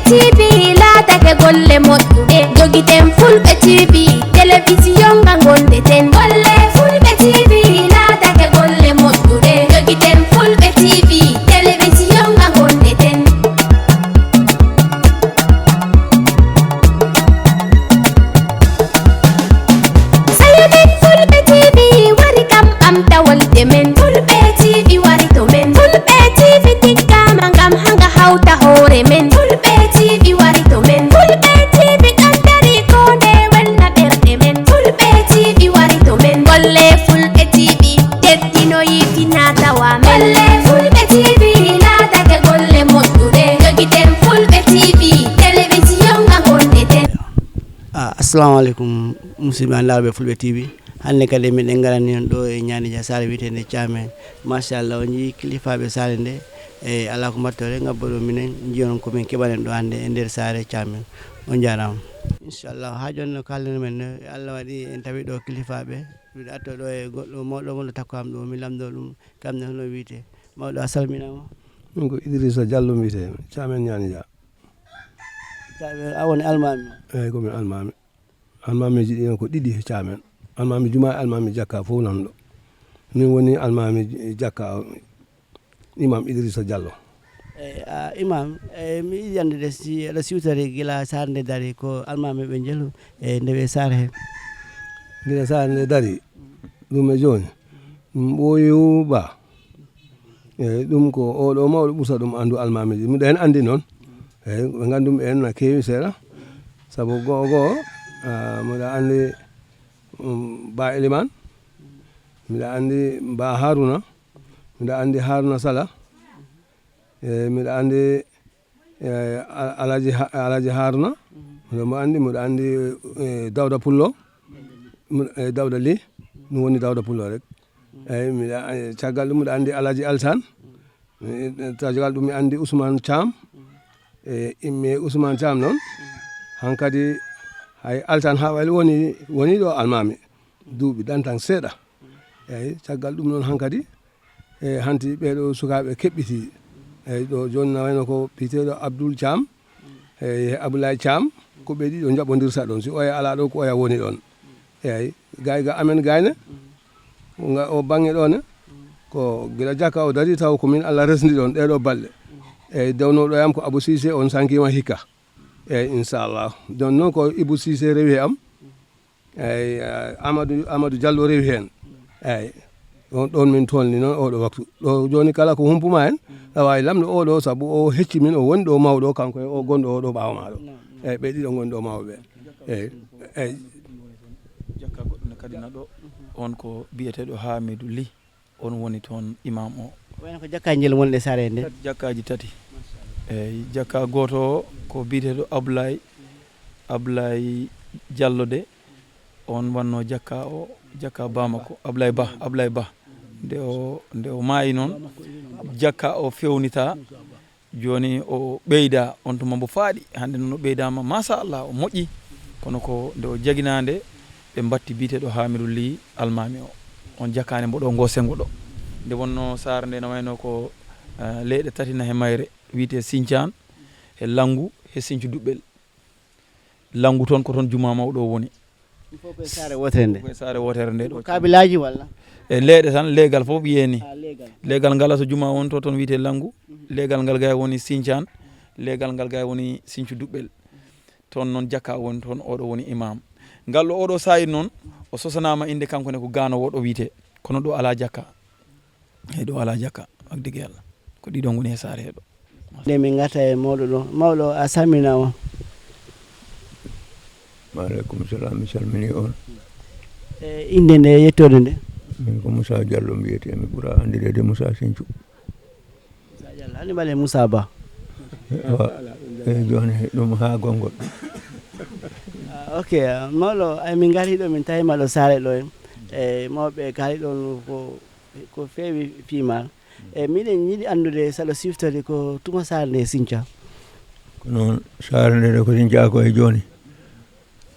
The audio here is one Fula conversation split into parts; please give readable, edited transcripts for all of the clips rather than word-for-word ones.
TV laatake golle moƴƴuɗe jogiten Fulɓe TV télévision nga gondeten golle Fulɓe TV laatake golle moƴƴuɗe jogiten Fulɓe TV télévision nga gondeten sayamin Fulɓe TV wari kam ɓamtawolde men Fulɓe TV wari to men Fulɓe TV tiggama ngam hanga hawta hoore men Fulɓe TV wari to men Fulɓe TV ɗon dari ko nde welna ɓerɗe men Fulɓe TV wari to men golle Fulɓe TV teddino yitina tawa men golle Fulɓe TV laatake golle moƴƴuɗe jogiten Fulɓe TV télévision nga gondeten. Assalamu alaikum musidɓe anndaaɓe Fulɓe TV hannde kadi miɗen ngarani on ɗo e ñaanija saare wiyetende Thiamène machallah o jii kilifaɓe saare nde e ala ko mbattore ngabboɗo minen jiyon komin keɓanen ɗo hannde e nder saare Thiamène on jarama inchallah ha joni no kalduno men Allah waɗi en tawi ɗo kilifaɓe miɗo atto ɗo e goɗɗo mawɗo gonɗo takko am ɗo mi lamdo ɗum kamne hono wiyete mawɗo a salminama. Min ko Idrissa Diallo mbiyete Thiamène ñaanija. A woni almami? Eyyi komin almami. Almamiji ɗi ko ɗiɗi e Thiamène. Almami Juma e almami Jakka fof nan ɗo. Min woni almami Jakka imam Idrissa Diallo. Imam mi yiɗi andude si aɗa siwtore gila saare nde dari ko almami ɓe jeelu e ndewe saare he. Gila saare nde dari ɗum e joni ɗum ɓooyow ba eyyi ɗum ko oɗo mawɗo ɓurta ɗum andu almamiji miɗo hen andi noon eyyi ɓe gandumi en no kewi seeɗa saabu goho mbiɗa andi Ba Eliman mbiɗa andi Ba Haruna mbiɗa andi Haruna Sala mbiɗa andi Alaji Haruna mbiɗa andi Dawda Pullo Dawda Ly ɗum woni Dawda Pullo rek eyyi mbiɗa caggal ɗum mbiɗa andi Alaji Alsan caggal ɗum mi andi Ousmane Thiam imme Ousmane Thiam noon hankkadi hay Alsan Haɓali woni ɗo almami duuɓi dantan seeɗa eyyi caggal ɗum noon hankkadi e hanti ɓeɗo sukaɓe keɓɓiti eyyi ɗo joni wayno ko biteɗo Abdoul Thiam e Abdoulaye Thiam ko ɓe ɗiɗo jaɓodirta ɗon si oya ala ɗo ko oya woni ɗon eyyi gayga amen gayne o banggue ɗo ne ko guila Jakka o dari taw komin Allah resdi ɗon ɗeɗo balɗe eyyi dewnoɗo yam ko Abou Cissé on sankima hikka eyyi inchallah don noon ko Ibou Cissé rewi am eyyi Amadou Diallo rewi hen eyyi ɗon min tolni noon oɗo waktu ɗo joni kala ko humpuma hen awawi lamde oɗo saabu o hecci min o woni ɗo mawɗo kanko e o gonɗo oɗo ɓawa maɗo eyyi ɓe ɗiɗo goni ɗo mawɓe eyyi Jakka goɗɗo ne kadi naɗo on ko biyeteɗo Hamidou Ly on woni toon imam o wayno ko jakkaji jeel wonɗe saare nde jakkaji tati eyyi Jakka goto ko biyeteɗo Ablaye Diallo de on wanno Jakka o Jakka Bamako Ablaye Ba nde o maayi noon Jakka o fewnita joni o ɓeyda on tuma mbo faaɗi hande noon o ɓeydama machallah o moƴƴi kono ko nde o jaguinade ɓe batti biteɗo Hamidou Ly almami o on jakkane mboɗo ngo sengo ɗo nde wonno sare nde no wayno ko leyɗe tati na he mayre wiyete Sinthiane e Langu e Sinthiou Duɓɓel Langu toon ko toon juma mawɗo woni koye saare wotere nde koye saare wotere nde ɗo kabilaji walla e leeɗe tan leegal fof yeni leegal ngal so juma won to toon wiyete Langu leegal ngal gay woni Sinthiane leegal ngal gay woni Sinthiou Duɓɓel toon noon Jakka woni toon oɗo woni imam ngal ɗo oɗo sayid noon o sosanama inde kanko ne ko ganowo ɗo wiyete kono ɗo ala Jakka e ɗo ala Jakka wagdigi Allah ko ɗiɗo goni e saare heɗo nde min garta e mawɗo ɗo mawɗo a salminama. Waaleykum salam mi salmini on inde nde yettode nde min ko Moussa Diallo mbiyete mi ɓuura andirede Moussa Sinthiou Moussa Diallo hani ɓale Moussa Ba e joni ɗum ha gongol ok mawɗo min gari ɗo min tawima ɗo saare ɗo e mawɓe kaali ɗon ko feewi fiimal e miɗen yiɗi andude saɗa siftorde ko tuma saare nde Sinthiou ko noon saare nde ko Sinthiou ko e joni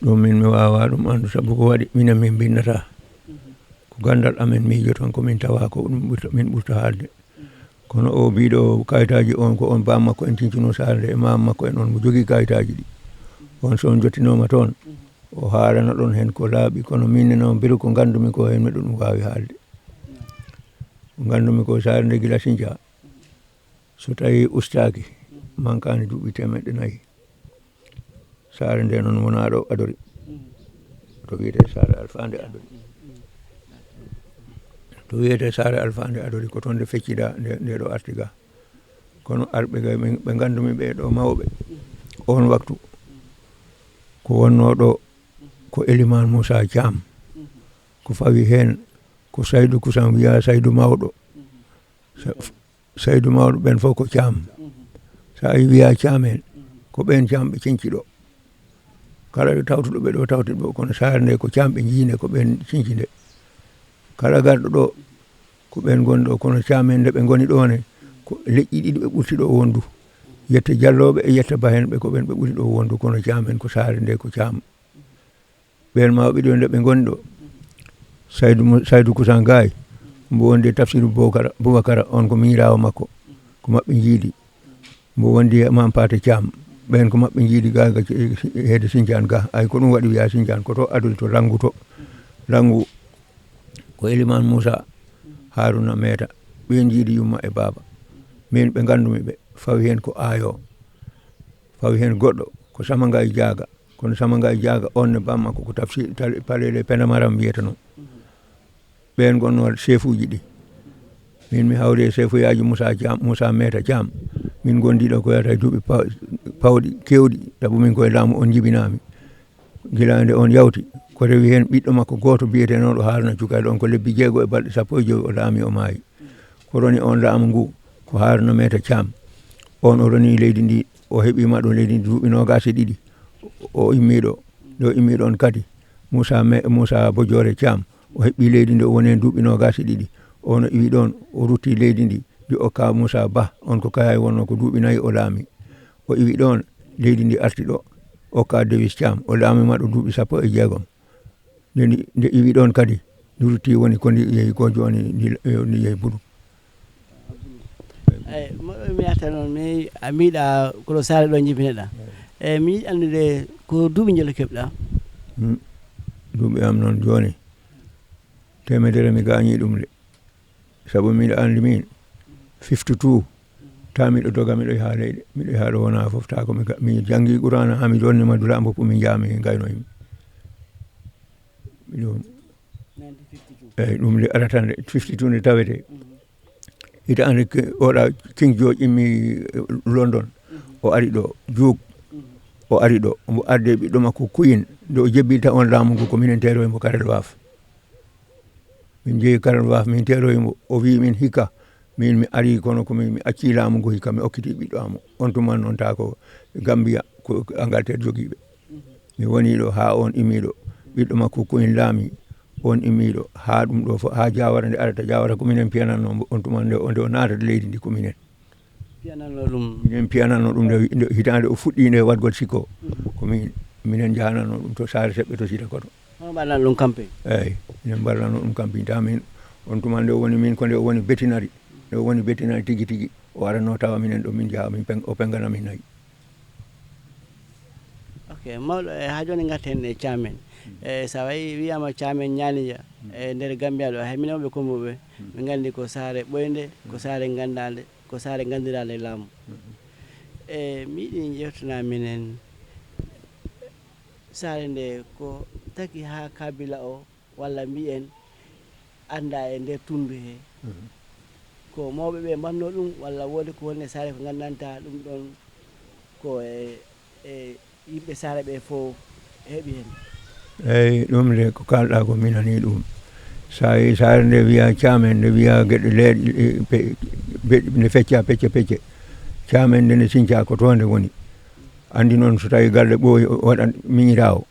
ɗum min mi wawa ɗum andu saabu ko waɗi minen min binnata ko gandal amen miijo toon komin tawa ko ɗum min ɓurta haalde kono o biɗo kayitaji on ko on bam makko en tincino sare nde e mam makko en on mo jogui kayitaji ɗi on so on jottinoma toon o haalana ɗon hen ko laaɓi kono minne noon beru ko gandumi ko hen miɗo ɗum wawi haalde ko gandumi ko sare nde gila Sinthia so tawi ustaki mankani duuɓi 400 sare nde noon wona ɗo Adori to wiyete sare Alfande Adori to wiyete sare Alfande Adori ko toon nde feccida nde ɗo artiga kono arɓe ɓe gandumi ɓe ɗo mawɓe on waktu ko wonno ɗo ko Elimane Moussa Thiam ko fawi hen ko Saydou Kusan wiya Saydou mawɗo Saydou mawɗo ɓen fof ko Thiam sa wiya Thiam en ko ɓen Thiam ɓe cinciɗo kala ɗo tawtuɗo ɓe ɗo tawti ɗo kono sare nde ko Thiam ɓe jiine ko ɓen cinci nde kala garɗo ɗo ko ɓen goni ɗo kono Thiam en nde ɓe goni ɗo ne ko leƴƴi ɗiɗi ɓe ɓurti ɗo wondu yette Dialloɓe e yette Bahen ɓe ko ɓen ɓe ɓuri ɗo wondu kono Thiam en ko sare nde ko Thiam ɓen mawɓe ɗo nde ɓe goni ɗo Saydou Kusan Gaye mbo wondi Tafsirou Boubacara on ko miñirawo makko ko maɓɓe jiidi mbo wondi Mame Paté Thiam ɓen ko maɓɓe jiidi ga heede Sindiane ga ay ko ɗum waɗi wiya Sindiane koto Adori to Langu to Langu ko Elimane Moussa Harouna Meta ɓen jiidi yumma e baba min ɓe gandumi ɓe fawi hen ko Ayo fawi hen goɗɗo ko Samangay Diaga kono Samangay Diaga on ne bamma ko Tafsir Palele Penamaram wiyata noon ɓen gonno chef uji ɗi min mi hawri e chef uyaji Moussa Meta Thiam min gondiɗo ko yata duuɓi pawɗi kewɗi saabu min koye laamu on jibinami gila nde on yawti ko rewi hen ɓiɗɗo makko goto biyeteno ɗo Haruna Cukalel on ko lebbi 6 e balɗe 15 o laami o maayi ko roni on laamu ngu ko Haruna Meta Thiam on o roni leydi ndi o heɓima ɗo leydi ndi duuɓi 22 o immiɗo ɗo immiɗo on kadi Moussa Bodiore Thiam o heɓɓi leydi ndi o woni hen duuɓi 22 ono iwi ɗon o rutti leydi ndi di okka Moussa Ba on ko kaya wonno ko duuɓi 4 o laami o iwi ɗon leydi ndi arti ɗo okka Dewis Thiam o laamima ɗo duuɓi 16 nde iwi ɗon kadi ndi rutti woni ko ndi yehi ko joni ndi yehi Boudou eyyi moɗo mi yahta noon mi miiɗa koɗo sare ɗo jibineɗa eyyi mi yiɗi andude ko duuɓi jelo keɓɗa duuɓi am noon joni temedere mi gañi ɗum de saabu miɗo andi min 52 ta miɗo doga miɗo yaha leyɗe miɗo yaha ɗo wona foof ta ko mi janggi Qur'ana ha mi jonni Madula Mboppu min jaami gaynoyimi ɗum eyyi ɗum de aratande 52 nde tawete ita andi oɗa King George immi London o ari ɗo Diouk o ari ɗo omo arde ɓiɗɗo makko Queen nde o jebbilta on laamu ngu ko minen teroymo Karel Waf min jeeyi Karel Waf min teroymo o wi min hikka min mi ari kono ko mi acci laamu ngu hikka mi okkiti ɓiɗɗo am on tuman noon ta ko Gambia ko Angleterre jogiiɓe mi woni ɗo ha on immiɗo ɓiɗɗo makko Queen laami on immiɗo ha ɗum ɗo ha Jawara nde arata Jawara ko minen piyananno on tuman nde o naatata leydi ndi ko minen minen piyananno ɗum nde hitande o fuɗɗi nde wadgol sikko ko minen jahananno ɗum to sare seɓɓe to Sida Koto hono mbaɗan ɗum campagne eyyi minen mballanno ɗum campagne ta min on tuman nde o woni min ko nde o woni bettinari nde o woni bettinari tigui tigui o aranno tawa minen ɗo min jaaha o pengana min nayyi ok mawɗo ha joni garten e Thiam en sa wayi wiyama Thiam en Ñanija e nder Gambia ɗo hay minen ɓe kommuɓe ɓe gandi ko sare ɓoynde ko sare gandade ko sare gandirade laamu mi yiɗi jewtana minen sare nde ko taki ha kabila o walla mbiyen anda e nder tundu he ko mawɓe ɓe mbanno ɗum walla wodi ko woni e sare ko gandanta ɗum ɗon ko e yimɓe sare ɓe fof heeɓi hen eyyi ɗum de ko kalɗa ko minani ɗum sa yi sare nde wiya Thiam en nde wiya gueɗe leeɗe nde fecca pecce Thiam en nde nde Sinthia ko to nde woni andi noon so tawi galle ɓooyi waɗan miñirawo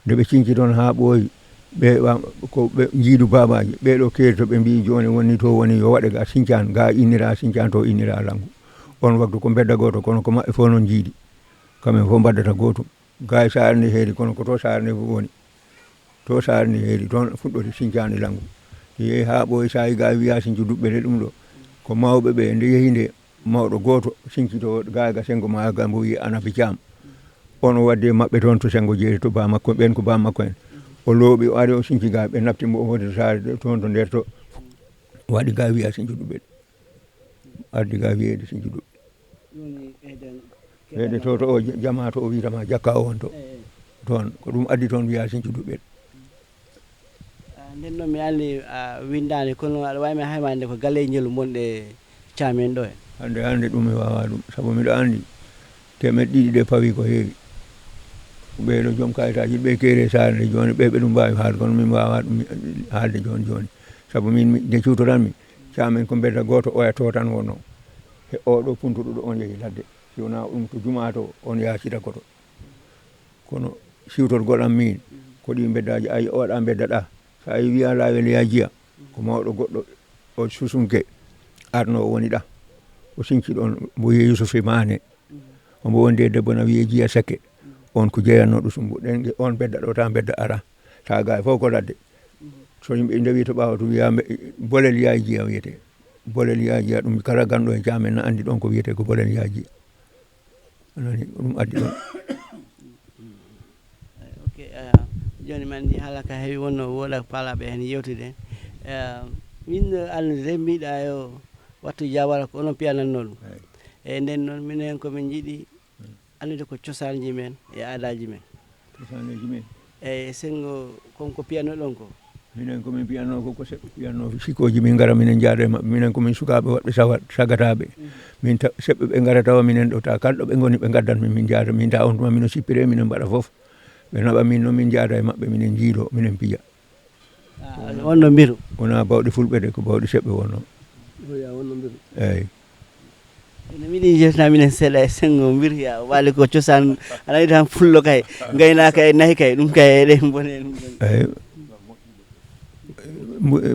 nde ɓe cinci toon ha ɓooyi ɓe jiidu babaji ɓeɗo keeri to ɓe mbi joni woni to woni yo waɗe ga Sinthia ga innira Sinthia to innira Langu on waktu ko bedda goto kono ko maɓɓe fof noon jiidi kamen fof mbaddata gotum ga e sare nde heedi kono ko to sare nde woni to sare nde heedi toon fuɗɗode Sinthia nde Langu yeehi ha ɓooyi sa yi ga wiya Sinthiou duɓɓere ɗum ɗo ko mawɓe ɓe nde yehi nde mawɗo gooto sinkito gaaga sengo maaga mbo wi Anabi Thiam on o wadde maɓɓe toon to sengo jeeri to bamakko ɓen ko bamakko en o looɓi o ari o sinki ga ɓe nafti mbo o wodi to saare toon to nder to waɗi ga wiya sinkiɗuɓe ardi ga wiyeede sinkiɗuɓe ɓeyde to o jama to o witama jakka o won to toon ko ɗum addi toon wiya sinkiɗuɓe nden noon mi andi windani kono aɗa wawimi haymande ko galleji jelu bonɗe Thiamen ɗo en hande ɗum mi wawa ɗum saabu miɗo andi temeɗɗe ɗiɗi ɗe pawi ko heewi ɓeɗo joom kayitaji ɓe keeri saare nde joni ɓe ɗum mbawi haalde kono min wawa ɗum haalde joni saabu min nde cuutoranmi Thiamen ko bedda goto oya to tan wonno e oɗo puntuɗo ɗo on yeehi ladde si wona ɗum to juma to on yacita koto kono siwtorgol am min ko ɗi beddaji ayi oɗa beddaɗa sa yi wiya lawel ya jiya ko mawɗo goɗɗo o susunke arno o woni ɗa o sinki ɗon mbo wiye Yousouf Mané ombo wonde debbo na wiye Jiya Sekke on ko jeeyanno ɗo sumbu ɗen on bedda ɗo ta bedda ara ta ga fof ko ladde so yimɓe ndewi to ɓawa to wiya bolel yaay jiya wiyete bolel yaay jiya ɗum kala ganɗo e Thiamen na andi ɗon ko wiyete ko bolel yaay jiya anani ɗum addi ɗon ok joni mi andi haala ka heewi wonno woɗa paalaɓe hen yewtude min andude mbiɗa yo wattu jawara ko onon piyanatno ɗum e nden noon minen komin jiiɗi andude ko cosanji men e aadaji men cosaneji men eyyi sengo konko piyanno ɗon ko minen komin piyanno ko seɓɓe piyanno sikoji min gara minen jaada e mabɓe minen komin sukaɓe waɗɓe sagataɓe min seɓɓe ɓe gara tawa minen ɗo ta kalɗo ɓe goni ɓe gaddat min jaada min ta on tuma mino sippire minen mbaɗa foof ɓe naɓa min noon min jaada e mabɓe minen jiiɗo minen piya wonno mbiru wona bawɗe fulɓe de ko bawɗe seɓɓe wonno eyyi no miɗi jewtina minen seeɗa e sengo mbirya waali ko cosan aɗa tan fullo kay gaynaka e naayi kay ɗum kay eɗen bone eyyi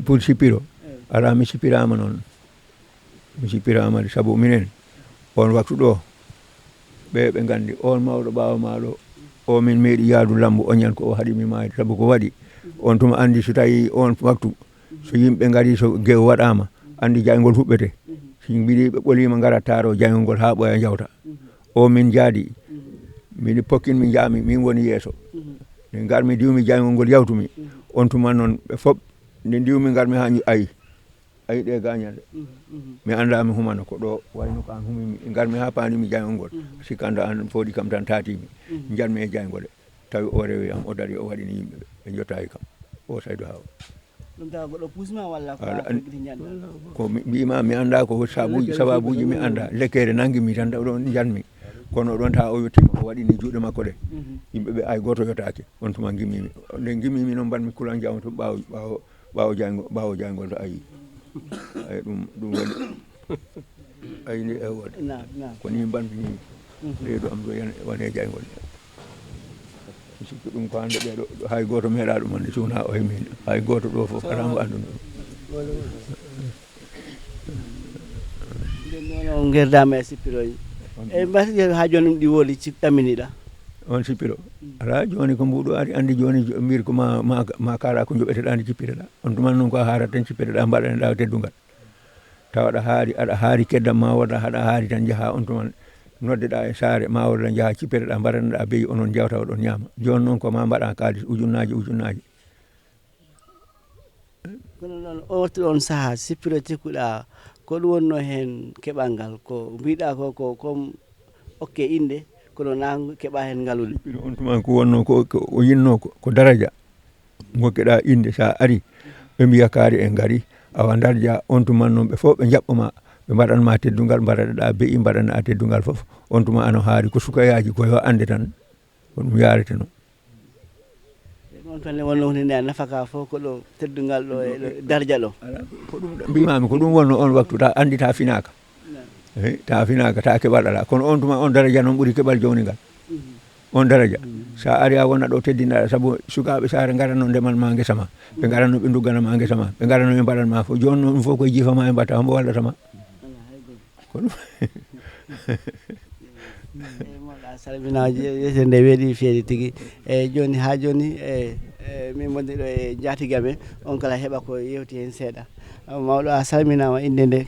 pour sippiro ala mi sippirama noon mi sippirama de saabu minen on waktu ɗo ɓe gandi on mawɗo ɓawa maɗo o min meeɗi yaadu lambo o ñan ko o haɗimi maade saabu ko waɗi on tuma andi so tawi on waktu so yimɓe gari so gew waɗama andi jaygol huɓɓete si mbiɗi ɓe ɓolima gara taaro jaygol ngol ha ɓooya jawta o min jaadi min pokkin mi jaami min woni yeeso nde garmi diwmi jaygol ngol yawtumi on tuma noon ɓe fof nde diwmi garmi ha ayi ɗe gañade mi anda mi humano ko ɗo wayno ko an humimi garmi ha panimi jaygol ngol sikkanda an fooɗi kam tan tatimi jarmi e jaygol tawi o rewi am o dari o waɗini yimɓeɓe ɓe jottayi kam o Saydou Hawa ɗum tawa goɗɗo pusma walla ko mbima mi anda ko sababuji mi anda lekkere nanguimi tan ɗon janmi kono ɗon ta o yettima o waɗini juuɗe makko ɗe yimɓeɓe ay goto yotake on tuma gimmimi nde gimmimi noon mbanmi kulan jawmi to ɓawo jaygol to ayi ay ɗum waɗi ayni e wode ko ni mbanmi ni reedu am ɗo wone jaygol mi sikki ɗum ko hande ɓeɗo hay goto meeɗa ɗum ande sowona o e min hay goto ɗo foof ala mo andu ɗum nden noon o gerdama e sippiroji e mbasi ha joni ɗum ɗi wooli ɗamminiɗa on sippiro ala joni ko mbuɗo ari andi joni mbir ko ma kala ko joɓeteɗa nde cippireɗa on tuman noon ko a harat tan cippireɗa mbaɗaneɗa teddugal tawa aɗa haari keddam ma woda haɗa haari tan jaaha on tuman noddeɗa e saare ma woda jaaha cippireɗa mbaɗaneɗa beyi onon jewta oɗon ñaama joni noon ko ma mbaɗa kalis ujunnaji kono noon o wattu on saaha sippiro cikkuɗa ko ɗum wonno hen keɓal ngal ko mbiɗa ko comme okke inde kono na keɓa hen ngalude on tuma ko wonno ko o yinno ko daraja gokkeɗa inde sa ari ɓe mbiya kaari en gari awa darja on tuman noon ɓe fof ɓe jaɓɓoma ɓe mbaɗanma teddugal mbaɗaɗa beyi mbaɗana teddugal fof on tuma ano haari ko sukayaji koyo ande tan ko ɗum yarete noon on tan wonno hunde nde a nafaka fof ko ɗo teddugal ɗo e darja ɗo ko ɗum mbimami ko ɗum wonno on waktu ta andi ta finaka ta finaka ta keɓal kono on tuma on daraja noon ɓuuri keɓal jawnigal on daraja sa ari a wona ɗo teddinaɗa saabu sukaɓe saare garano ndemanma guesa ma ɓe garano ɓe dugganama guesa ma ɓe garano ɓe mbaɗanma fof joni noon ɗum fof koye jiifama e mbatta hombo wallatama ko ɗum moɗa salminaji yete nde weeɗi feeɗi tigui e joni ha joni min wonde ɗo e jatigue amen on kala heeɓa ko yewti hen seeɗa mawɗo a salminama inde nde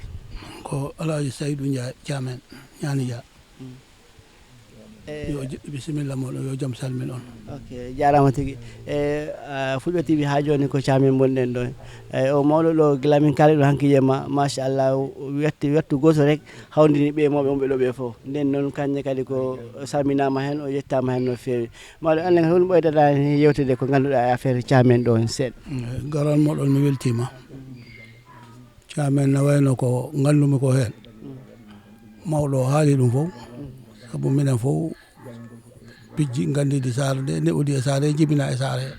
ko Alhaji Saydou Ndiaye Thiamène ñaani dia yo bisimilla moɗon yo jaam salmin on. Ok jarama tigui Fulɓe TV ha joni ko Thiamène gonɗen ɗo o mawɗo ɗo gila min kaali ɗo hankkijema machallah wettu goto rek hawdini ɓe mawɓe wonɓe ɗo ɓe fof nden noon kanƴe kadi ko salminama hen o yettama hen no fewi mawɗo Allah holno ɓoydata yewtude ko ganduɗa affaire Thiamène ɗo seeɗa. garan moɗon mi weltima. Thiamène no wayno ko gandumi ko hen mawɗo haali ɗum fof sabu minen fof pijji gandidi saare nde neɓodi e saare jibina e saare he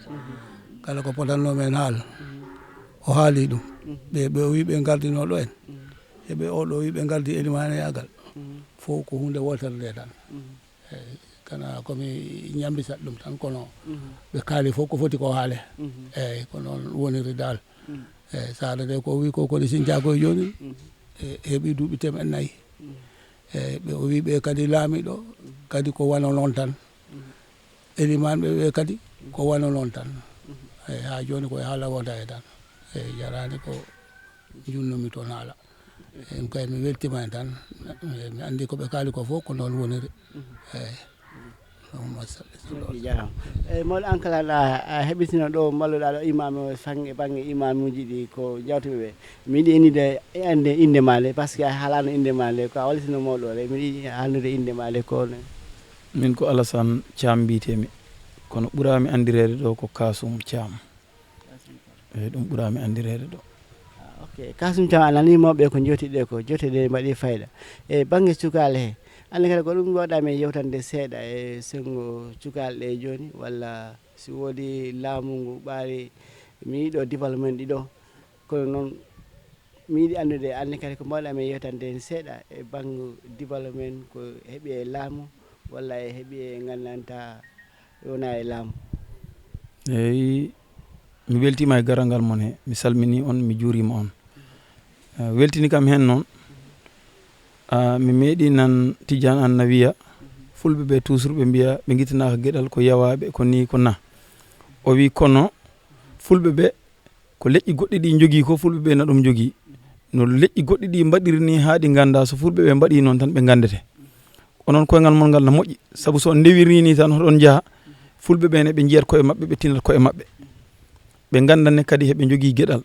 kala ko potanno men haal o haali ɗum ɓe o wi ɓe gardino ɗo en eɓe oɗo wi ɓe gardi elimane yagal fof ko hunde wotere nde tan eyyi kana komi ñambisat ɗum tan kono ɓe kaali fof ko foti ko haale eyyi ko noon woniri dal eyyi saare nde ko wi ko koɗe sintiago e joni heeɓi duuɓi 4 eyyi ɓe o wi ɓe kadi laamiɗo kadi ko wano noon tan eliman ɓe kadi ko wano noon tan eyyi ha joni koye haala wonta e tan eyyi jarani ko junnomi toon haala eyyi kay mi weltima hen tan mi andi koɓe kaali ko fof ko noon woniri eyyi jarama eyyi mawɗo an kala a heɓitino ɗo mballuɗa ɗo imam o banggue imamuji ɗi ko jawtuɓe ɓe mi yiiɗi innide ande inde ma nde par ce que a haalano inde ma nde ko a wallitino mawɗo re miɗa yiiɗi andude inde ma nde ko min ko Alassane Thiam mbitemi kono ɓurami andirede ɗo ko Kasum Thiam eyyi ɗum ɓurami andirede ɗo. Ok Kasum Thiam a nani mawɓe ko jewtiɗe ko jewteɗe mbaɗi fayida e banggue cukale he andi kadi ko ɗum waɗami yewtande seeɗa e sengo cukale ɗe joni walla si woodi laamu ngu ɓaari mi yiiɗo développement ɗiɗo kono noon mi yiiɗi andude andi kadi ko mbawɗami yewtande hen seeɗa e banggue développement ko heeɓi e laamu walla e heeɓi e gandanta wona e laamu. Eyyi mi weltima e garagal mon he mi salmini on mi juurima on weltini kam hen noon mi meeɗi nan Tidiane Anne wiya fulɓe ɓe toujours ɓe mbiya ɓe guitanaka gueɗal ko yawaɓe ko ni ko na o wi kono fulɓe ɓe ko leƴƴi goɗɗi ɗi jogui ko fulɓe ɓe na ɗum jogui no leƴƴi goɗɗi ɗi mbaɗiri ni ha ɗi ganda so fulɓe ɓe mbaɗi noon tan ɓe gandete onon koyngal mon ngal no moƴƴi saabu so ndewiri ni tan hoɗon jaaha fulɓe ɓene ɓe jiyat koye mabɓe ɓe tinat koye mabɓe ɓe gandanne kadi heɓe jogui gueɗal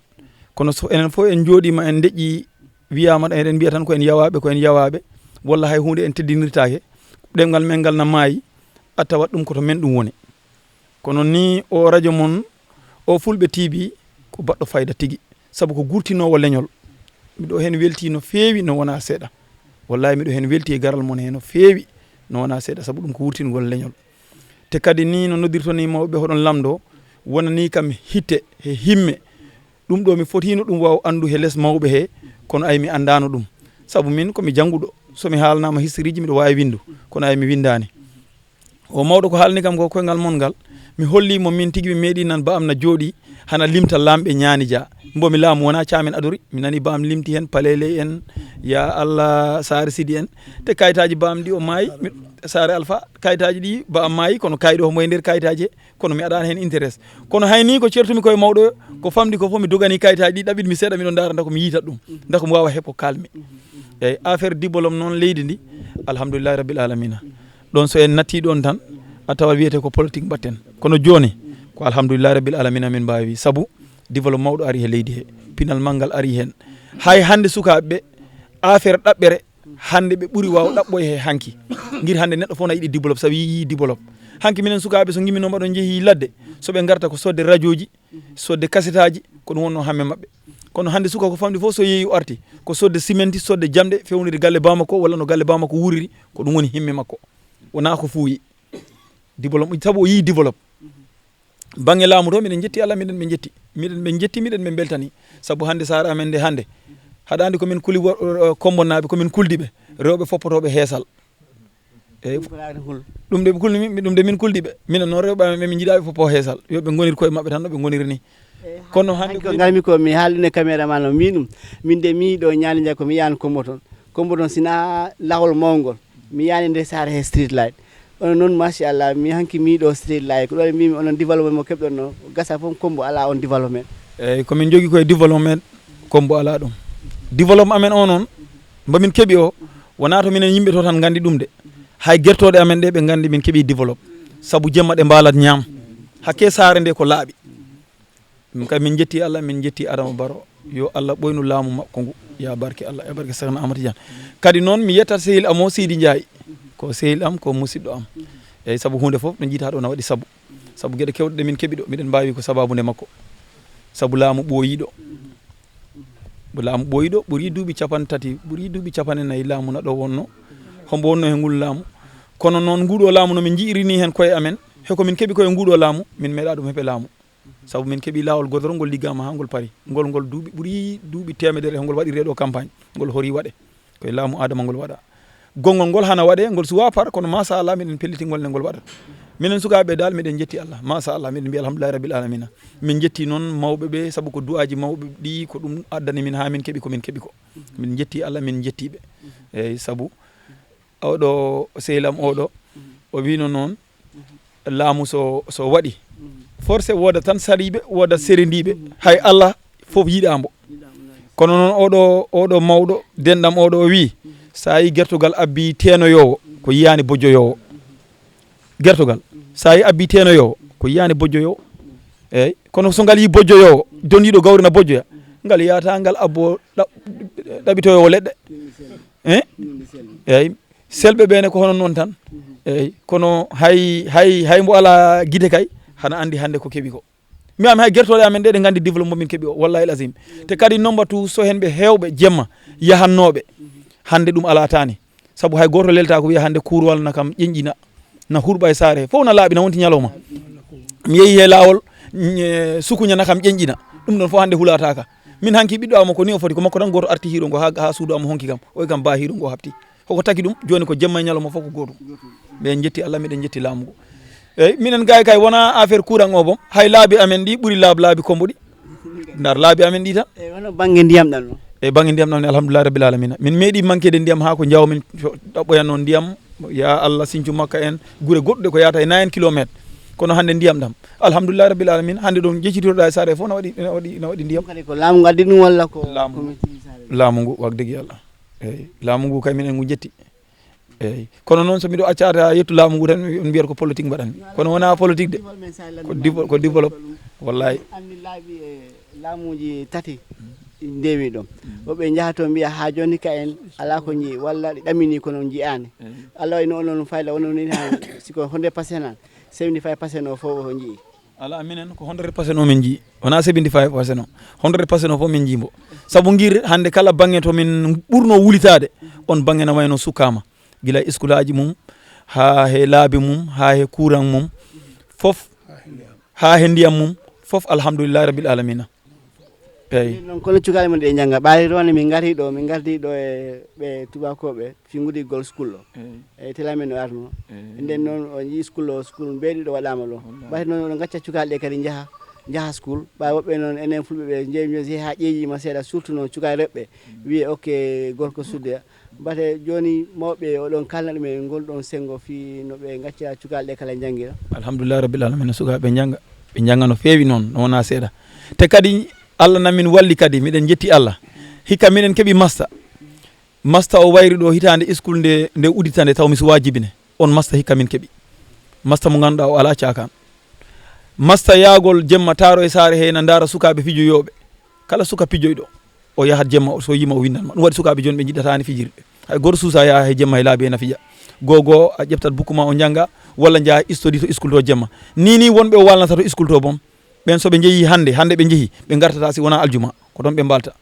kono so enen fof en jooɗima en deƴƴi wiyama ɗa eɗen mbiya tan ko en yawaɓe walla hay hunde en teddinirtake ɗemgal men ngal na maayi a tawat ɗum koto men ɗum woni kono ni o radio mon o Fulɓe TV ko baɗɗo fayida tigui saabu ko gurtinowo leñol miɗo hen welti no fewi no wona seeɗa wallahi miɗo hen welti e garal mon he no fewi no wona seeɗa saabu ɗum ko wurtingol leñol te kadi ni no noddirto ni mawɓe hoɗon lamdo wonani kam hitte he himme ɗum ɗo mi fotino ɗum waw andu he less mawɓe he kono ay mi andano ɗum saabu min komi jangguɗo somi haalnama historiji miɗo wawi windu kono ay mi windani o mawɗo ko haalni kam ko koyngal mon ngal mi hollimo min tigui mi meeɗi nan ba am na jooɗi hana limta lamɓe ñaani dia mbomi laamu wona Thiamène Adori mi nani ba am limti hen Palele en ya Allah Sare Sidi en te kayitaji ba am ɗi o maayi Sare Alpha kayitaji ɗi ba am maayi kono kayiɗo homo e nder kayitaji kono mi aɗani hen intéresse kono hayni ko certumi koye mawɗo ko famɗi ko fof mi dogani kayitaji ɗi ɗaɓɓiɗmi seeɗa miɗo dara dako mi yiitat ɗum dako mi wawa heppo kalmi eyyi affaire diplôme noon leydi ndi alhamdoulillahi rabbil alamina ɗon so en natti ɗon tan a tawa wiyete ko politique mbatten kono joni ko alhamdoulillahi rabbil alamina min mbawi saabu développe mawɗo ari he leydi he pinal manggal ari hen hay hande sukaɓeɓe affaire ɗaɓɓere hande ɓe ɓuuri waw ɗaɓɓoye he hanki guir hande neɗɗo fof na yiiɗi développe sabi yi développe hanki minen sukaɓe so gimmino mbaɗon jeehi ladde soɓe garta ko sodde radio ji sodde cassette aji ko ɗum wonno hamme mabɓe kono hande suka ko famɗi fof so yeeyi o arti ko sodde cimenti sodde jamɗe fewnide galle Bamako walla no galle Bamako wuriri ko ɗum woni himme makko wona ko fuuyi développe saabu o yi développe banggue laamu to miɗen jetti Allah miɗen ɓe jetti miɗen ɓe beltani saabu hande sara amen nde hande haɗa andi komin kuli kombonnaɓe komin kuldiɓe rewɓe foppotoɓe heesal eyyi ɗum de kulni ɗum de min kuldiɓe minen noon rewɓe amen min jiiɗaɓe foppo heesal yoɓe gonir koye mabɓe tan no ɓe goniri ni kono hande ko garmi ko mi haalune caméra ma no min ɗum min de mi yiiɗo ñaani dia komi yiyani Kombo toon sina lawol mawgol mi yani nde saare he street light onon noon machallah mi hanki mi yiiɗo street light ko ɗo mbimi onon développement mo keɓɗon no gasa fof Kombo ala on développement eyyi komin jogui koye développement Kombo ala ɗum développement amen o noon mbamin keɓi o wona to minen yimɓe to tan gandi ɗum de hay guertoɗe amen ɗe ɓe gandi min keeɓi développe saabu jemma ɗe mbalat ñaam hakke saare nde ko laaɓi min kay min jetti Allah min jetti Adama Barrow yo Allah ɓoynu laamu makko ngu ya barke Allah ya barke Sokhna Amady Diane kadi noon mi yettat sehil am o Seydi Ndiaye ko sehil am ko musidɗo am eyyi saabu hunde foof no jiita ɗo na waɗi saabu gueɗe kewɗe ɗe min keeɓi ɗo miɗen mbawi ko sababude makko saabu laamu ɓooyiɗo laamu ɓooyiɗo ɓuuri duuɓi 30 ɓuuri duuɓi 40 laamu naɗo wonno hombo wonno he ngol laamu kono noon nguɗo laamu nomin jiirini hen koye amen heko min keeɓi koye nguɗo laamu min meeɗa ɗum heɓe laamu saabu min keeɓi lawol godoro ngol liggama ha ngol paari ngol duuɓi ɓuuri duuɓi temedere ngol waɗi reeɗo campagne ngol hori waɗe koye laamu Adama ngol waɗa gongol ngol hana waɗe ngol suwa par kono machallah miɗen pelliti ngol nde ngol waɗata minen sukaɓe dal miɗen jetti Allah machallah miɗen mbiya alhamdulillahi rabbil alamina min jetti noon mawɓe ɓe saabu ko du'aji mawɓe ɗi ko ɗum addani min ha min keeɓi komin keeɓi ko min jetti Allah min jettiɓe eyyi saabu oɗo sehilam oɗo o wino noon laamu so waɗi forcé woda tan saliɓe woda serendiɓe hay Allah foof yiɗambo kono noon oɗo mawɗo denɗam oɗo o wi sa yi gertogal abbi tenoyowo ko yiyani bojjoyowo gertogal sa yi abbi tenoyowo ko yiyani bojjoyowo eyyi kono so ngal yi bojjoyowo doniɗo gawri na bojjoya ngal yata ngal abbo ɗaɓitoyowo leɗɗe eyyi selɓe ɓene ko hono noon tan eyyi kono hay mbo ala guide kay hana andi hande ko keeɓi ko mi hay gertoɗe amen ɗe gandi développement min keeɓi o wallahi lazim te kadi nombatu so hen ɓe hewɓe jemma yahannoɓe hande ɗum ala tani saabu hay goto lelta ko wiya hande kurwal na kam ƴeñƴina na hurɓa e saare fof na laaɓi na wonti ñalawma mi yeehi he lawol sukuña na kam ƴeñƴina ɗum ɗon fof hande hulataka min hanki ɓiɗɗo ama ko ni o foti ko makko tan goto arti hiiro ngo ha suudu ama honki kam oy kam ba hiiro ngo hapti hoko taki ɗum joni ko jemma e ñalawma fof ko gotum ɓe jetti Allah miɗen jetti laamu ngo eyyi minen gay kay wona affaire courant o bom hay laabi amen ɗi ɓuuri laabi kombo ɗi ndar laabi amen ɗi tan wono banggue ndiyam ɗam ɗo e banggue ndiyam ɗam ni alhamdulillah rabbil alamina min meeɗi manquede ndiyam ha ko jawmin ɗaɓɓoyanno ndiyam ya Allah Sinthiou Makka en guure goɗɗuɗe ko yata e 9 kilométre kono hande ndiyam ɗam alhamdulillah rabbil alamina hande ɗo jeccitoɗa e saare fof na waɗi ndiyam kadi ko laamu ngu addi ɗum walla ko laamu ngu wagdegi Allah eyyi laamu ngu kay minen ngu jetti eyyi kono noon so miɗo accata yettu laamu ngu tan on mbiyata ko politique mbaɗanmi kono wona politique de ko développe wallahi andi laaɓi e laamuji tati ndewi ɗon woɓe jahato mbiya ha joni ka en ala ko jii walla ɗi ɗamini kono jiyani Allah wayno onon fayla onon han siko 100% 75% o fof o jii ala minen ko 100% o min jii wona 75% o 100% o fof min jiimbo saabu guir hande kala banggue to min ɓurno wulitade on banggue na wayno sukkama gila school aji mum ha he laabi mum ha he courant mum fof ha he ndiyam mum fof alhamdulillah rabbil alamina eyyi non kono cukaɗe mon ɗe jangga ɓaari rone min gardi ɗo e ɓe tubakoɓe finguɗigol school o eyyi telamen o arno nden noon o jii school beeɗiɗo waɗama ɗo ɓati noon oɗo gacca cukaɗe ɗe kadi jaaha school ɓawi woɓɓe noon enen fulɓe ɓe jeeyi ha ƴeeƴima seeɗa surtout noon cukaɗe reɓɓe wiye ok gorko suddoya bate joni mawɓe oɗon kalna ɗumen ngol ɗon sengo fi no ɓe gacca cukaɗe ɗe kala jangguira alhamdulillah rabbil alamina sukaɓe ɓe jangga no feewi noon no wona seeɗa te kadi Allah namin walli kadi miɗen jetti Allah hikka minen keeɓi masta o wayri ɗo hitande school nde uditande taw mi suwa jibine on masta hikka min keeɓi masta mo ganduɗa o ala cakan masta yaagol jemma taro e saare he na dara sukaɓe fijoyoɓe kala suka pijoyɗo o yahat jemma so yima o windanma ɗum waɗi sukaɓe joni ɓe jiɗatani fijirde hay goto suusa yaha he jemma he laabi hen a fija gogo a ƴeftat bukkuma o jangga walla jaaha istodi to school to jemma ni wonɓe o walnata to school to boom ɓen soɓe jeehi hande ɓe jeehi ɓe gartata si wona aljuma ko ɗon ɓe mbalta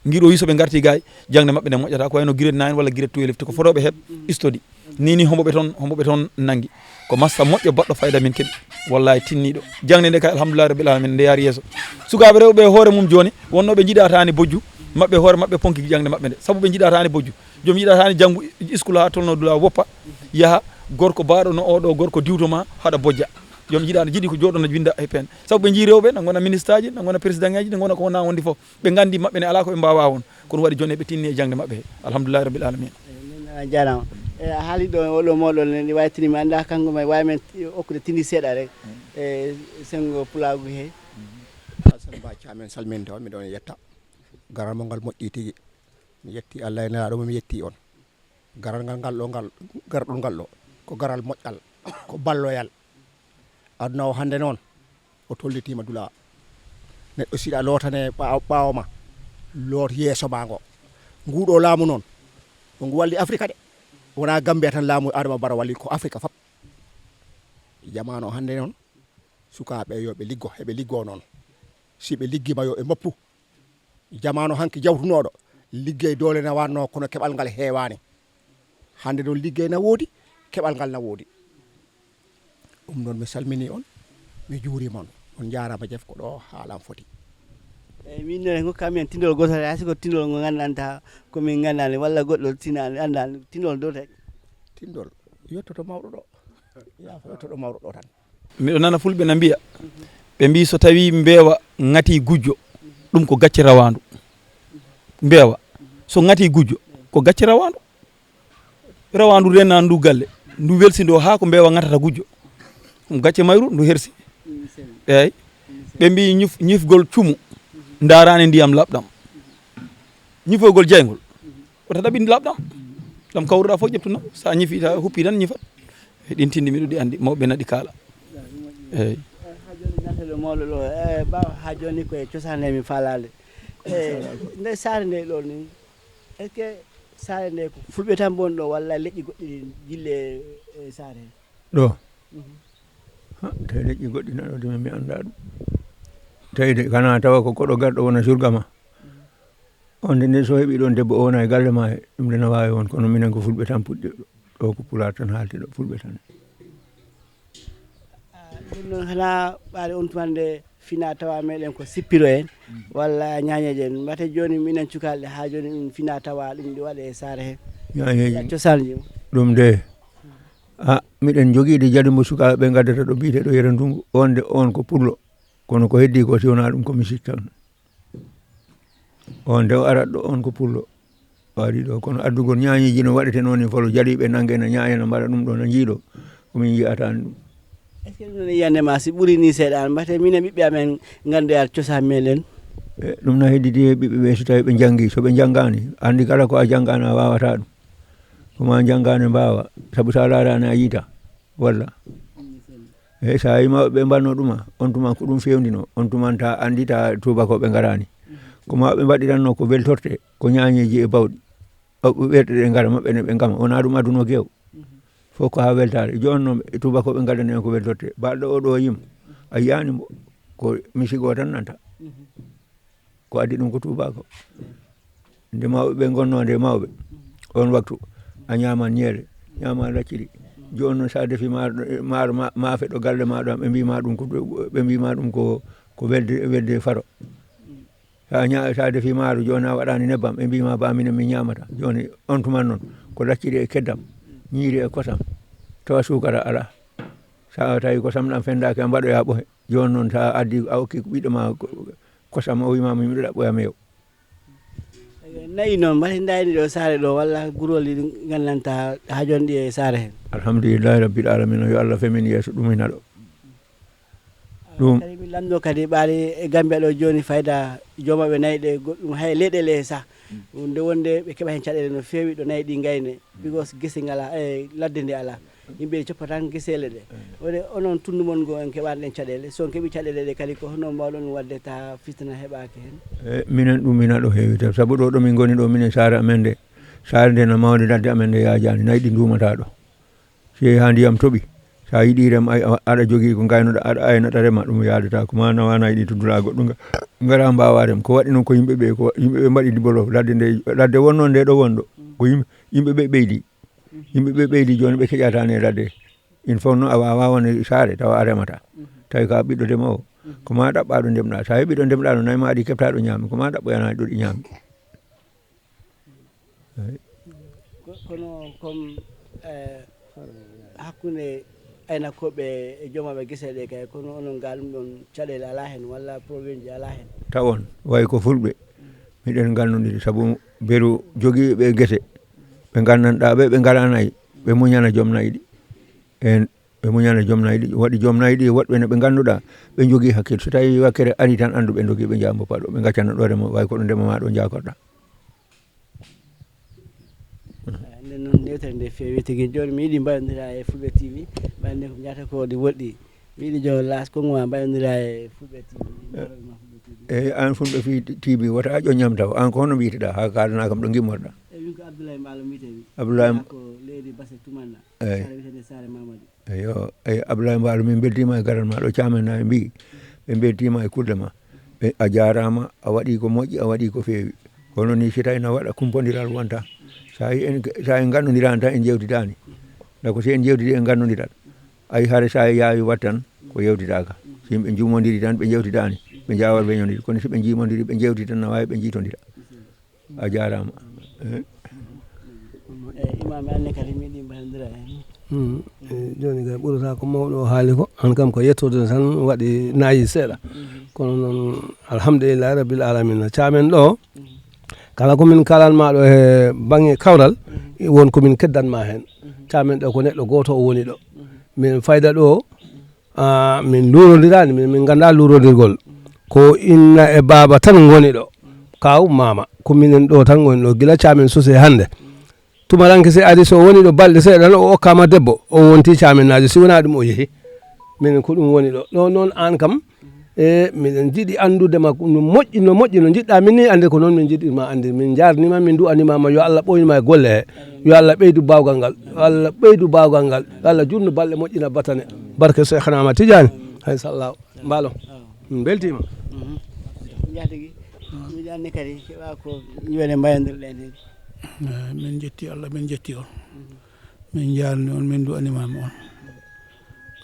guiɗo wi soɓe garti gay jangde mabɓe nde moƴƴata ko wayno grade 9 walla grade 12 te ko fotoɓe heeb istodi ni homboɓe toon nangui ko massa moƴƴo baɗɗo fayida min keeɓi wallahi tinniɗo jangde nde kay alhamdulillah rabbil alamin nde yaari yeeso sukaɓe rewɓe hoore mum joni wonnoɓe jiɗatani bojju mabɓe hoore mabɓe ponki jangde mabɓe nde saabu ɓe jiɗatani bojju joom yiɗatani janggu school ha tolno dula woppa yaaha gorko baɗo no oɗo gorko diwtoma haɗa bojja joom jiɗi ko joɗo no winda e pen saabu ɓe jii rewɓe ne gona ministre aji ne gona président ngaji ne gona ko wona wondi foof ɓe gandi mabɓe ne ala ko ɓe mbawa won kono waɗi joni ɓe tinni e jangde mabɓe he alhamdulillah rabbil alamin jarama e a haali ɗo oɗo moɗon ne waytini mi anda kanko may wawi men okkude tindi seeɗa rek e sengo pulagu he Ba Thiamen salmini taw miɗon yetta garal mo ngal moƴƴi tigui mi yetti Allah e nelaɗo mi yetti on garal ngal garɗol ngal ɗo ko garal moƴƴal ko balloyal aduna o hande noon o tollitima dula neɗɗo siɗa lotane ɓawo ma loot yeeso ma ngo nguɗo laamu noon ko ngu walli Afrique de wona Gambia tan laamu Adama Barrow walli ko Afrique fop jamano hande noon sukaɓe yoɓe liggo heɓe liggo noon si ɓe liggima yo ɓe moppu jamano hanki jawtunoɗo liggey dole na wanno kono keɓal ngal heewani hande noon liggey na woodi keɓal ngal na woodi ɗum noon mi salmini on mi juurima on jarama Jeff ko ɗo haalam foti eyyi min noon hokkami hen tindol gotol hay siko tindol ngo gandanta komin gandani walla goɗɗo tinani andani tindol dow tagi tindol yettoto mawɗo ɗo yaafo yettoɗo mawɗo ɗo tan miɗo nana fulɓe na mbiya ɓe mbi so tawi mbeewa ngati gujjo ɗum ko gacce rawandu mbeewa so ngati gujjo ko gacce rawandu renna ndu galle ndu welsindo ha ko mbeewa ngatata gujjo ɗum gacce mayru ndu hersi eyyi ɓe mbi ñifgol cumu darani ndiyam labɗam ñifoygol jeygol wota ɗaɓi labɗam ɗam kawruɗa fof ƴeptuna sa ñifita huppi tan ñifat ɗin tindi miɗo ɗi andi mawɓe naɗi kaala eyyi ha joni ñatteɗo mawɗo ɗo ɓawa ha joni koye cosane mi falade nde saare nde ɗo ni est ce que saare nde ko fulɓe tan bon ɗo walla leƴƴi goɗɗi jille saare he ɗo tawi leƴƴi goɗɗi naɗo de mi anda ɗum tawi de kana tawa ko koɗo garɗo wona surga ma on nde so heeɓi ɗon debbo o wona e galle ma ɗum nde no wawi won kono minen ko fulɓe tan puɗɗi ɗo ko pular tan haalti ɗo fulɓe tan ɗum noon hana ɓaade on tumande fina tawa meɗen ko sippiro en walla ñañeje en mbate joni minen cukalɗe ha joni ɗum fina tawa ɗum ɗi waɗe e saare he ñañeji cosanji ɗum de miɗen joguide jali mo sukaɓe ɓe gaddata ɗo mbiteɗo yere ndungu on de on ko pullo kono ko heddi ko siwona ɗum ko musique tan on de o arat ɗo on ko pullo waɗi ɗo kono addugol ñañiji no waɗete noon ni folo jaliɓe nangue no ñaña no mbaɗa ɗum ɗo no jiiɗo komin yiyatani ɗum est ce que ɗum ɗon yiyandema si ɓuuri ni seeɗa an mbate minen ɓiɓɓe amen gandoyat cosan meɗen ɗum na heddidi e ɓiɓɓe ɓe so tawi ɓe janggi soɓe janggani andi kala ko a janggani a wawata ɗum koma janggani mbawa saabu sa laarani a yiita walla eyyi sa yima ɓe mbanno ɗuma on tuma ko ɗum fewndino on tuman ta andi ta tubakoɓe garani koma ɓe mbaɗiranno ko weltorte ko ñañeji e bawɗi ɓerɗe ɗe gara maɓɓe ne ɓe gama wona ɗum aduno gew fof ko ha weltare joni noon tubakoɓe gadani en ko weltorte balɗo oɗo yim a yiyani mo ko misigo tan nanta ko addi ɗum ko tubako nde mawɓe ɓe gonno nde mawɓe on waktu a ñaman ñeere ñaman lacciri joni noon sa defi maaro maafe ɗo galle maɗo ɓe mbima ɗum ko welde faro sa defi maaro joni a waɗani nebbam ɓe mbima ba minen min ñamata joni on tuman noon ko lacciri e keddam ñiiri e kosam tawa sukara ala sa tawi kosam ɗam fendaki a mbaɗoya ɓohe joni noon sa addi a hokki ɓiɗɗo ma kosam o wimama yimɗo ɗaɓɓoya meew nayi noon mbate dayni ɗo saare ɗo walla guroli gandanta ha joni ɗi e saare hen alhamdulillahi rabbil alamina yo Allah femin yeeso ɗumina ɗo ɗum kadi min lamdo kadi ɓaali e Gambia ɗo joni fayda jomaɓe nayi ɗe goɗɗum hay leyɗele sah nde wonde ɓe keeɓa hen caɗele no fewi ɗo nayi ɗi gayne bigos guese ngala e ladde nde ala yimɓe coppa tan guesele ɗe wone onon tundumon go en keɓani ɗen caɗele so on keeɓi caɗele ɗe kadi ko hono mbawɗon wadde ta fitna heɓaki hen minen ɗumina ɗo heewi tan saabu ɗo ɗo min goni ɗo minen saare amen nde saare nde no mawde ladde amen nde yajani nayi ɗi dumata ɗo si ha ndiyam tooɓi sa yiiɗi rem aɗa jogui ko gaynoɗa aɗa aynoɗa rema ɗum yadata ko ma nawa nayi ɗi tuddura goɗɗo gara mbawa rem ko waɗi noon ko yimɓeɓe mbaɗi dibolo ladde wonno nde ɗo wonɗo ko yimɓeɓe ɓeydi yimɓeɓe ɓeydi joni ɓe keƴatani e ladde il faut no a wawa wonde saare tawa a remata tawi ka ɓiɗɗo ndemowo ko ma ɗaɓɓaɗo ndemɗa sa heeɓi ɗo ndemɗa ɗo nayi ma aɗi keɓtaɗo ñaami ko ma ɗaɓɓoyanaɗi ɗo ɗi ñaami kono comme hakkude aynakoɓe e jomaɓe guese ɗe kay kono onon ga ɗum ɗon caɗele ala hen walla probléme ji ala hen tawon way ko fulɓe miɗen gandodiri saabu beru joguiɓe guese ɓe gandanɗa ɓe garanayi ɓe muñana joom nayi ɗi en ɓe muñana joom nayi ɗi waɗi joom nayi ɗi woɗɓe ne ɓe ganduɗa ɓe jogui hakkille so tawi wakkere ari tan andu ɓe dogi ɓe jambo paɗo ɓe gaccana ɗo remo way ko ɗo ndema ma ɗo jakorɗa noon yewtere nde feewi tigi joni mi yiiɗi mbayodira e Fulɓe TV ɓayde ko jata ko ɗi woɗɗi mi yiiɗi jo las kongo ma mbayodira e Fulɓe TV eyyi an Fulɓe TV wota aƴo ñam taw an ko hono mbiyteɗa ha kalana kam ɗo gimmorɗa min ko Abdoulaye Mballo mbiyetemi Abdoulaye ko leydi Basse Tumanna eyyi sare wiyetede Sare Mamadou eyo eyi Abdoulaye Mballo min beltima e garal ma ɗo camen mbi ɓe beltima e kulle ma a jarama a waɗi ko moƴƴi a waɗi ko feewi kono ni si tawi na waɗa kumpodiral wonta sa yi en gannodirani tan en jewtidani dako si en jewtidi en gannodiral ayi haare sa yaawi wat tan ko yewtidaka so yimɓe jumodiri tan ɓe jewtidani ɓe jawat weñodiri kono so ɓe jimodiri ɓe jewti tan na wawi ɓe jiitodira a jarama imam anne kadi mi yiiɗi mbayodira joni kay ɓurata ko mawɗo o haali ko an kam ko yettode tan waɗi naayi seeɗa kono noon alhamdulillahi rabbil alamina camen ɗo kala komin kalanma ɗo e banggue kawral won komin keddanma hen camen ɗo ko neɗɗo goto o woni ɗo min fayda ɗo min lurodirani min ganda lurodirgol ko inna e baba tan goni ɗo kaw mama ko minen ɗo tan goni ɗo guila camen sose hande tumaranke se ari so woni ɗo balɗe seeɗa tan o okkama debbo o wonti caminnajo si wona ɗum o yeehi minen ko ɗum woni ɗo ɗo noon an kam e miɗen jiiɗi andudema no moƴƴi no jiɗɗa min ni ande ko noon min jiɗɗima ande min jarnima min du'animama yo Allah ɓoynima e golle he yo Allah ɓeydu bawgal ngal yo Allah ɓeydu bawgal ngal yo Allah junnu balɗe moƴƴina batane barke Cheikhna Ahmad Tidiane hay sallahu mbalo min beltima jaatigi miɗi anne kadi keɓa ko yiwene mbayodirɗen hen min jetti Allah min jetti on min jarni on min du'animama on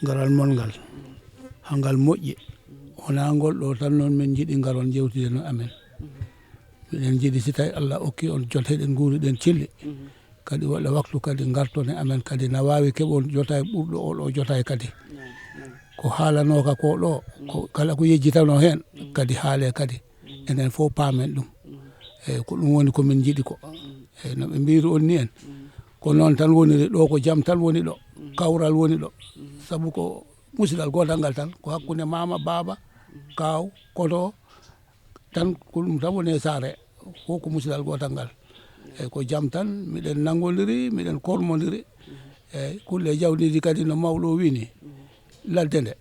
garal mon ngal hangal moƴƴi wona ngol ɗo tan noon min jiiɗi garon jewtide no amen miɗen jiiɗi si tawi Allah okki on jot heɗen guuriɗen cilli kadi waɗa waktu kadi garton e amen kadi na wawi keɓon jota e ɓurɗo oɗo jota e kadi ko haalanoka ko ɗo ko kala ko yejjitano hen kadi haale kadi enen fof paamen ɗum eyyi ko ɗum woni komin jiiɗi ko eyyi no ɓe mbiri on ni en ko noon tan woniri ɗo ko jaam tan woni ɗo kawral woni ɗo saabu ko musidal gotal ngal tan ko hakkude mama baba kaw koto tan ko ɗum tan woni e saare fof ko musidal gotal ngal eyyi ko jaam tan miɗen nanggodiri miɗen kormodiri eyyi kulle jawɗiɗi kadi no mawɗo wini ladde nde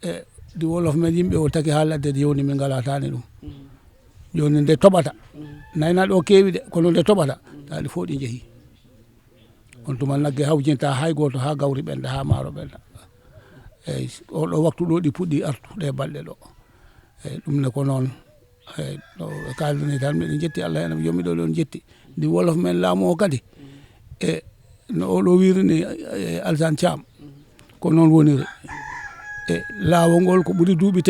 e di wolof men yimɓe o taki ha ladde nde yewni min ngalatani ɗum joni nde toɓata naynaɗo o keewi de kono nde toɓata taɗi fof ɗi jeehi on tuma nagge hawjinta hay goto ha gawri ɓenda ha maaro ɓenda eyyi oɗo waktu ɗo ɗi puɗɗi artude balɗe ɗo eyyi ɗum ne ko noon eyyi ɗo ɓe kaldani tan miɗen jetti Allah hen yomiɗo ɗon jetti ndi wolof men laamu o kadi e no oɗo wirini Alassane Thiam ko noon woniri e laawol ngol ko ɓuuri duuɓi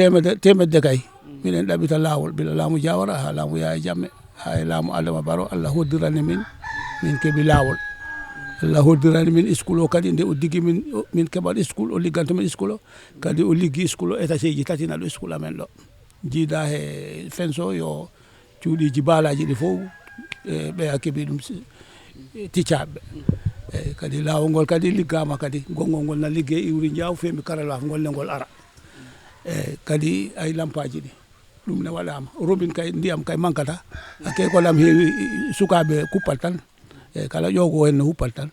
temedde kay miɗen ɗaɓita laawol bila laamu Diawara ha laamu Yaya Jammeh ha e laamu Adama Barrow Allah hoddirani min keeɓi laawol Allah hoddirani min iskul o kadi nde o digui min keɓat iskul o ligganto min iskul o kadi o liggi iskul o étage ji tati naɗo iskul amen ɗo jiida he fenso yo cuuɗiji baalaji ɗi fof ɓeya keeɓi ɗum ticcaɓe eyyi kadi laawol ngol kadi liggama kadi gongol ngol na liggue iwri Diaw femi Karalaf golle ngol ara eyyi kadi ay lampaji ɗi ɗum ne waɗama robine kay ndiyam kay mankata hakke ko lam heewi sukaɓe kuppal tan eyyi kala ƴogo hen no huppal tan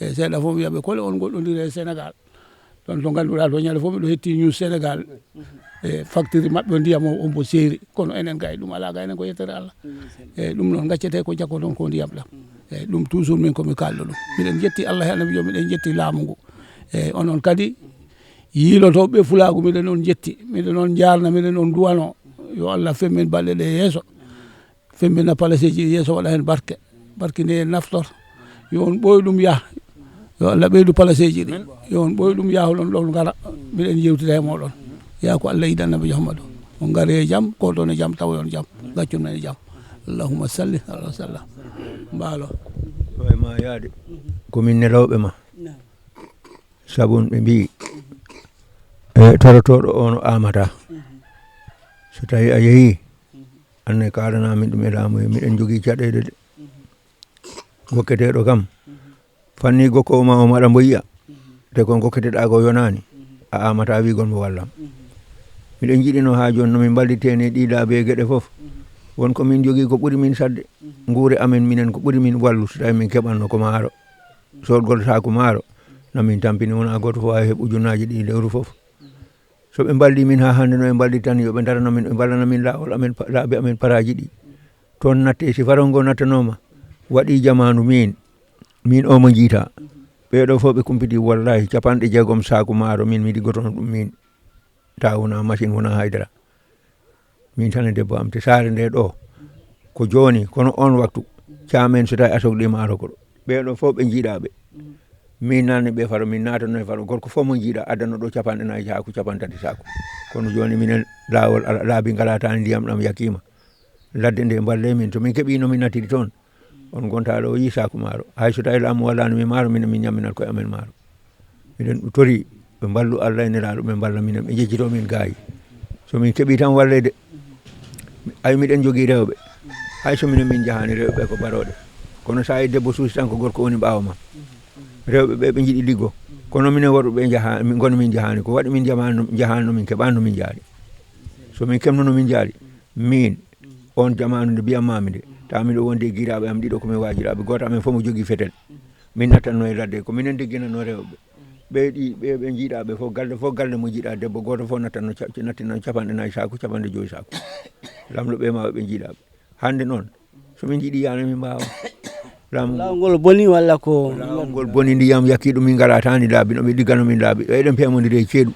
eyyi seeɗa fof wiyaɓe kole on goɗɗodiri e Sénégal ɗon to ganduɗa to ñande fof miɗo hetti news Sénégal e facture mabɓe o ndiyam o mbo seeri kono enen kay ɗum ala ga enen ko yettere Allah eyyi ɗum noon gaccete ko jakkoton ko ndiyam ɗam eyyi ɗum toujours min komi kalɗo ɗum miɗen jetti Allah hen yo miɗen jetti laamu ngu eyyi onon kadi yiilotoɓe fulagu miɗen on jetti miɗen on jarna miɗen on duwano yo Allah femmin balɗe ɗe yeeso femmina palaceji yeeso waɗa hen barke nde naftor yo on ɓooy ɗum yaah yo Allah ɓeydu palaceji ɗi yo on ɓooy ɗum yaholon ɗon gara miɗen yewtida e moɗon ya ko Allah yiɗi Annabi Muhammadu on gaari e jaam ko ɗon e jaam tawoyon jaam gaccon men e jaam allahumma salli ala sallam mbaalo ma yaade komin nelawɓe ma sabu ɓe mbi e torotoɗo ono amata so tawi a yeehi anne kalanamin ɗum e laamu e miɗen jogui caɗele de gokketeɗo kam fanni gokkowo ma o maɗa mbo yiya te kon gokketeɗa ko yonani a amata wigol mo wallam miɗen jiɗino ha joni nomin ballitene ɗi laabi e gueɗe foof wonko min jogui ko ɓuuri min sadde guure amen minen ko ɓuuri min wallu so tawi min keɓanno ko maaro sorgol saku maaro namin tampini wona goto fof wawi heɓ ujunaji ɗi lewru fof so ɓe mballi min ha hande no ɓe mballi tan yoɓe darana min ɓe mballana min lawol amen laabi amen paraji ɗi toon natte si faron ngo nattanoma waɗi jamanu min o mo jiita ɓeɗo fof ɓe kumpiti wallahi 60 saku maaro min mi liggotono ɗum min ta wona machine wona haydara min tan e debbo am te saare nde ɗo ko joni kono on waktu camen so tawi asogɗi maaro ko ɗo ɓeɗo fof ɓe jiiɗaɓe min nanne ɓe faro min natano e faro gorko fof mo jiiɗa addano ɗo 40 saku 30 saku kono joni minen lawol laabi ngala tani ndiyam ɗam yakima ladde nde mballe min to min keeɓi nomin nattiri toon on gonta ɗo yi saku maaro hay so tawi laamu wallani min maaro minen min ñamminat koye amen maaro miɗen tori ɓe mballu Allah e nelaɗo ɓe mballa minen ɓe jejjito min gaayi so min keeɓi tan wallede ay miɗen jogui rewɓe hay so minen min jahani rewɓe ko baroɗe kono sa yi debbo suusi tan ko gorko woni ɓaawo ma rewɓe ɓe ɓe jiiɗi liggo kono minen worɓe jahani gono min jahani ko waɗi min jahani min keɓani min jaari so min kemnono min jaari min on jamanu nde mbiyatmami nde taw miɗo wondi e guiraɓe am ɗiɗo komin wajiraɓe goto amen fof mo jogui fetel min nattanno e ladde ko minen degginano rewɓe ɓe jiiɗaɓe fof galle mo jiiɗa debbo goto fof nattanno 40 saku 50 saku lamɗoɓe maɓe ɓe jiiɗaɓe hande noon somin jiiɗi yana min mbawa lawol boni walla ko lawol boni ndiyam yakki ɗum min garatani laabi no ɓe liggano min laabi eɗen pemodiri e ceeɗu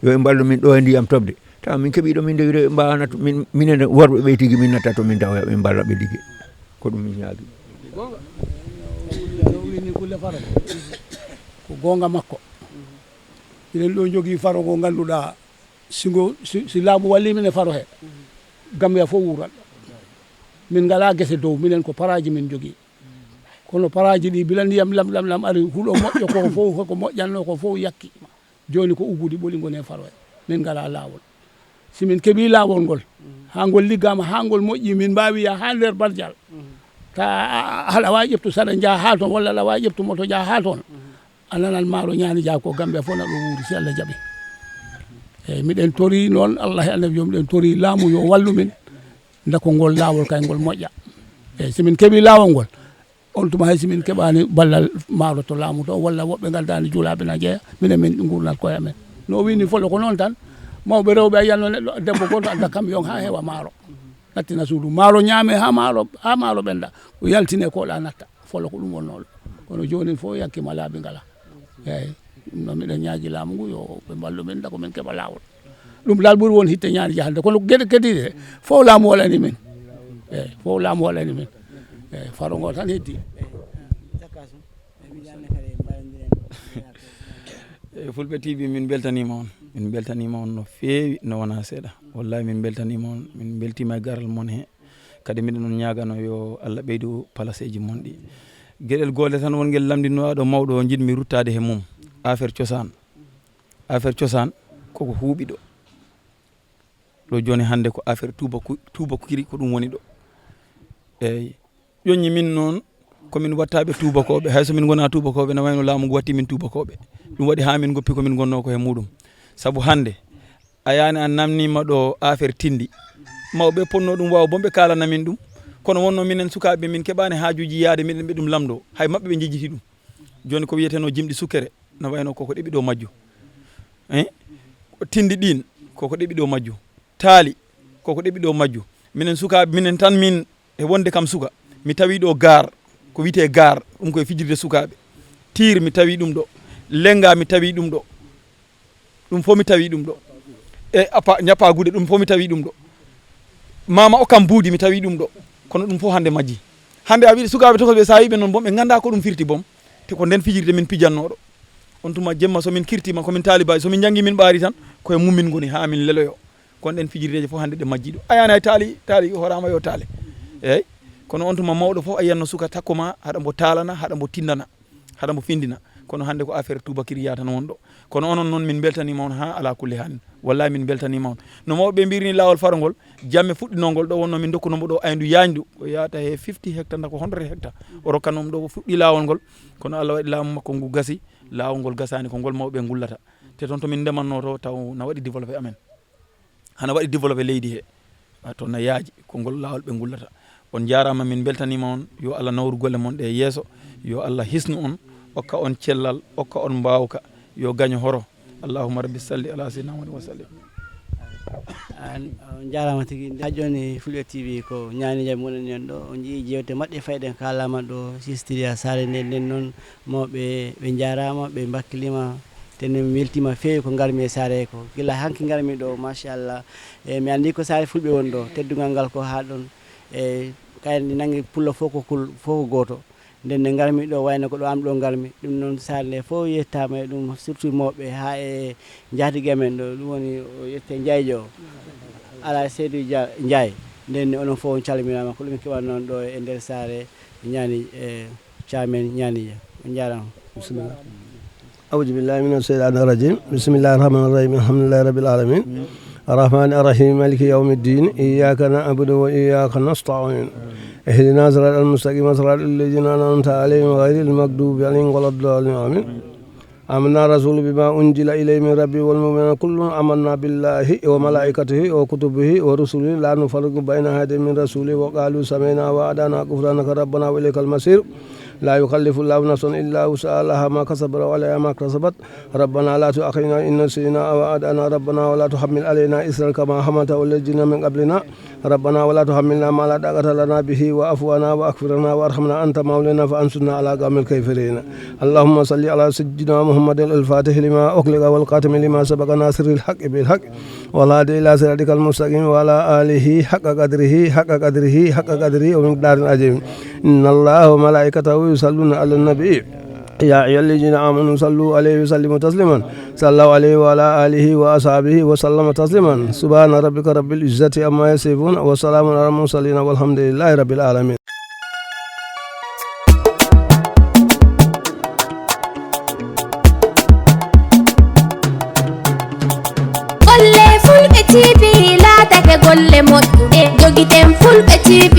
yo ɓe mballu min ɗo e ndiyam tobde taw min keeɓi ɗo min dewi ɓe mbawa nattu minen worɓe ɓe tigui min natta to min taw ɓe mballa ɓe liggue ko ɗum min ñaagui wini kulle faro ko gonga makko minen ɗo jogui faro ngo ganduɗa si laamu walli min e faro he Gambia fof wural min ngala guese dow minen ko paraji min jogui kono paraji ɗi bila ndiyam lam ari huuɗo moƴƴo ko fof ko moƴƴanno ko fof yakki joni ko ubude ɓoli goni e faro he min ngala lawol simin keeɓi lawol ngol ha ngol liggama ha ngol moƴƴi min mbawi ya ha nder bardial ta haɗa wawi ƴeftu saɗa jaa ha toon walla aɗa wawi ƴeftu moto jaa ha toon a nanat maaro ñaani jaa ko Gambia fof naɗo wuuri si Allah jaaɓi eyyi miɗen tori noon Allah e annabi joom miɗen tori laamu yo wallu min dako ngol lawol kay ngol moƴƴa eyyi simin keeɓi lawol ngol on tuma hay simin keɓani ballal maaro to laamu to walla woɓɓe galdani juulaɓe na jeeya minen min gurnat koye amen no wini folo ko noon tan mawɓe rewɓe a yiyanno neɗɗo debbo goto adda camion ha heewa maaro nattina suudu maaro ñaame ha maaro ɓenda o yaltine koɗa natta folo ko ɗum wonnoɗo kono joni fof yakkima laabi ngala eyyi ɗum noon miɗen ñaaji laamu ngu yo ɓe mballu min dako min keeɓa lawol ɗum dal ɓuuri won hitte ñaani jahande kono gueɗe kediɗe fof laamu waɗani min eyyi fof laamu waɗani min eyyi faro ngo tan heddi Fulɓe TV min beltanima on no feewi no wona seeɗa wallahi min beltanima on min beltima e garal mon he kadi miɗen on ñagano yo Allah ɓeydu palaceji mon ɗi gueɗel gole tan wonguel lamdinoɗo mawɗo o jiɗmi ruttade he mum affaire cosaan koko huuɓi ɗo joni hande ko affaire tubakiri ko ɗum woni ɗo eyyi ƴoñi min noon komin wattaɓe tubakoɓe hayso min gona tubakoɓe no wayno laamu ngu watti min tubakoɓe ɗum waɗi ha min goppi komin gonno ko he muɗum saabu hande a yani an namnima ɗo affaire tindi mawɓe ponno ɗum wawa bonɓe kalana min ɗum kono wonno minen sukaɓe min keɓani hajuji yaade miɗen ɓe ɗum lamdo hay mabɓe ɓe jejjiti ɗum joni ko wiyeteno jimɗi sukkere no wayno koko ɗeɓi ɗo majju tindi ɗin koko ɗeɓi ɗo majju taali koko ɗeɓi ɗo majju minen sukaɓe minen tan min e wonde kam suka mi tawi ɗo gar ko wiyete gar ɗum koye fijirde sukaɓe tir mi tawi ɗum ɗo lenga mi tawi ɗum ɗo ɗum fof mi tawi ɗum ɗo e ñappa gude ɗum fof mi tawi ɗum ɗo mama o kam buudi mi tawi ɗum ɗo kono ɗum fof hande majji hande a wiɗi sukaɓe tokoɓe sa wiɓe noon bom ɓe ganda ko ɗum firti bom te ko nden fijirde min pijannoɗo on tuma jemma somin kirtima komin taalibaji somin janggi min ɓaari tan koye mummin goni ha min leloyo kono ɗen fijirdeje fof hande ɗe majji ɗo ayani hay taali horama yo taale eyyi kono on tuma mawɗo fof a yiyanno suka takko ma haɗa mbo taalana haɗa mbo tindana haɗa mbo findina kono hande ko affaire tubakiri ya tan wonɗo kono onon noon min beltanima on ha ala kulli han wallahi min beltanima on no mawɓe mbirni lawol farogol jamme fuɗɗinolngol ɗo wonno min dokkunomo ɗo ayndu yañdu o yata he 50 hectares dako 100 hectares o rokkanom ɗo fuɗɗi lawol ngol kono Allah waɗi laamu makko ngu gasi lawol ngol gasani ko ngol mawɓe gullata te toon tomin ndemanno to taw na waɗi développé amen hana waɗi développé leydi he to na yaaji ko ngol lawol ɓe gullata on jarama min beltanima on yo Allah nawru golle mon ɗe yeeso yo Allah hisnu on okka on cellal okka on mbawka yo gaño horo allahumma rabbi salli ala sayyidina muhammad wa sallim. On jarama tigi ha joni Fulɓe TV ko ñani jaam wonani en ɗo on jii jewte maɗɗe fayɗen kalama ɗo sistidia sare nde nden noon mawɓe ɓe jarama ɓe bakkilima tene mi weltima fewi ko garmi e sare ko gila hanki garmi ɗo machallah e mi andi ko sare Fulɓe woni ɗo teddugal ngal ko ha ɗon e kayne nangui pullo fof ko goto nden nde garmi ɗo wayno ko ɗo am ɗo garmi ɗum noon sare nde fof yettama e ɗum surtout mawɓe ha e jatigue men ɗo ɗum woni o yette Ndiaye o ala Seydou Ndiaye nden onon fof on calminama ko ɗum keɓat noon ɗo e nder sare ñani Thiamen ñanija on jarama. Bismillah. أعوذ بالله من الشيطان الرجيم بسم الله الرحمن الرحيم الحمد لله رب العالمين الرحمن الرحيم مالك يوم الدين إياك نعبد وإياك نستعين اهدنا صراط المستقيم صراط الذين أنعمت عليهم غير المغضوب عليهم ولا الضالين آمين آمنا رسول بما أنزل إليه من ربي والمؤمنون كل آمنا بالله وملائكته وكتبه ورسله لا نفرق بين أحد من رسوله وقالوا سمعنا وأطعنا غفرانك ربنا وإليك المصير لا يكلف الله نفسا إلا وسعها ما كسبت وعليها ما كسبت ربنا لا تؤاخذنا إن نسينا أو أخطأنا ربنا ولا تحمل علينا إصرا كما حملته على الذين من قبلنا ربنا ولا تحملنا ما لا طاقة لنا به واعف عنا واغفر لنا وارحمنا أنت مولانا فانصرنا على القوم الكافرين اللهم صل على سيدنا محمد الفاتح لما أغلق والخاتم لما سبق ناصر الحق بالحق والهادي إلى صراطك المستقيم وعلى آله حق قدره ومقدار عظيم إن الله وملائكته يصلون على النبي يا أيها الذين آمنوا صلوا عليه وسلموا تسليما صلى الله عليه وعلى آله وأصحابه وسلم تسليما سبحان ربك رب العزة عما يصفون وسلام على المرسلين والحمد لله رب العالمين. Golle Fulɓe TV laatake golle moƴƴuɗe jogiten Fulɓe TV